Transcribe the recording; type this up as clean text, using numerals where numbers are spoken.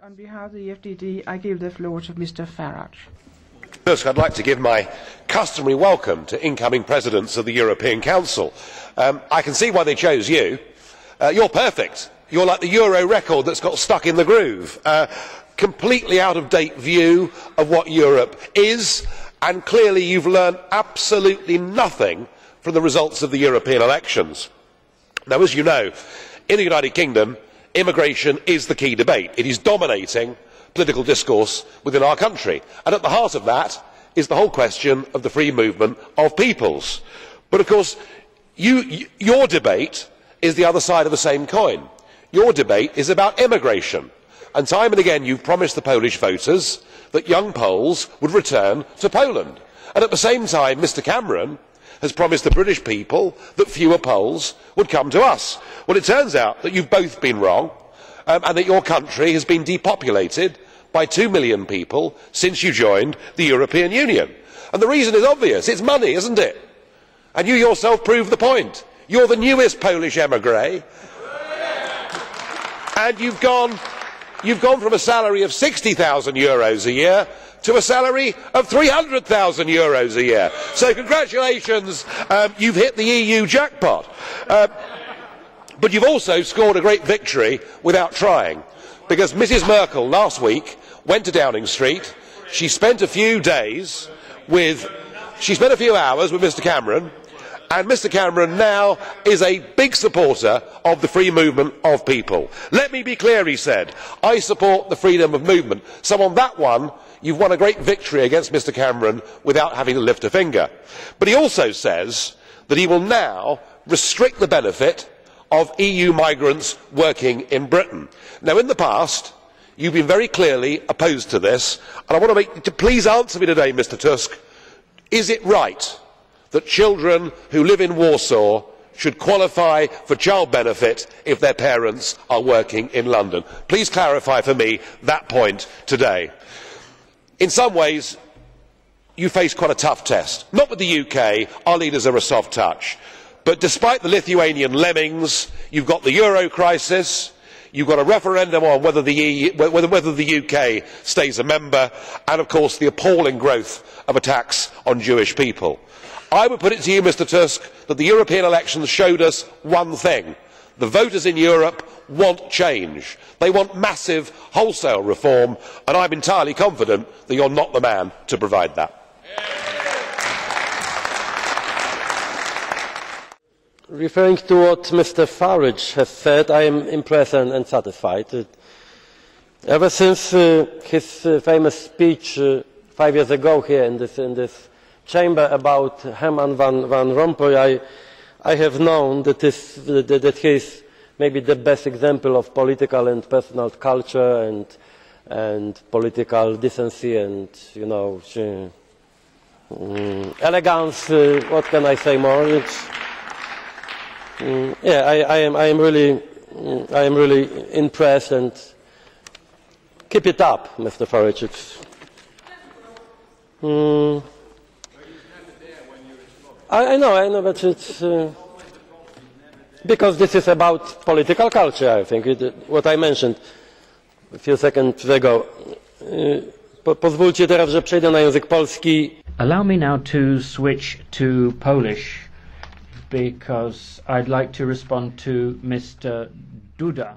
On behalf of the FDD, I give the floor to Mr. Farage. Tusk, I'd like to give my customary welcome to incoming presidents of the European Council. I can see why they chose you. You're perfect. You're like the Euro record that's got stuck in the groove. Completely out-of-date view of what Europe is, and clearly you've learned absolutely nothing from the results of the European elections. Now, as you know, in the United Kingdom, immigration is the key debate. It is dominating political discourse within our country, and at the heart of that is the whole question of the free movement of peoples. But of course, your debate is the other side of the same coin. Your debate is about immigration, and time and again you've promised the Polish voters that young Poles would return to Poland, and at the same time Mr Cameron has promised the British people that fewer Poles would come to us. Well, it turns out that you've both been wrong, and that your country has been depopulated by 2 million people since you joined the European Union. And the reason is obvious. It's money, isn't it? And you yourself prove the point. You're the newest Polish emigre, and you've gone from a salary of 60,000 euros a year to a salary of 300,000 euros a year. So congratulations, you've hit the EU jackpot. But you've also scored a great victory without trying, because Mrs Merkel last week went to Downing Street. She spent a few hours with Mr Cameron, and Mr Cameron now is a big supporter of the free movement of people. Let me be clear, he said, I support the freedom of movement. So on that one, you've won a great victory against Mr Cameron without having to lift a finger. But he also says that he will now restrict the benefit of EU migrants working in Britain. Now, in the past, you've been very clearly opposed to this, and I want to please answer me today, Mr Tusk. Is it right that children who live in Warsaw should qualify for child benefit if their parents are working in London? Please clarify for me that point today. In some ways, you face quite a tough test. Not with the UK, our leaders are a soft touch. But despite the Lithuanian lemmings, you've got the euro crisis, you've got a referendum on whether the UK stays a member, and of course the appalling growth of attacks on Jewish people. I would put it to you, Mr Tusk, that the European elections showed us one thing. The voters in Europe want change. They want massive wholesale reform, and I'm entirely confident that you're not the man to provide that. Referring to what Mr Farage has said, I am impressed and satisfied. Ever since his famous speech 5 years ago here in this chamber about Herman Van Rompuy, I have known that he is maybe the best example of political and personal culture and political decency and, you know, elegance. What can I say more? Yeah, I am really impressed, and keep it up, Mr Farage. I know, but it's because this is about political culture, I think, what I mentioned a few seconds ago. Pozwólcie teraz, że przejdę na język polski. Allow me now to switch to Polish, because I'd like to respond to Mr. Duda.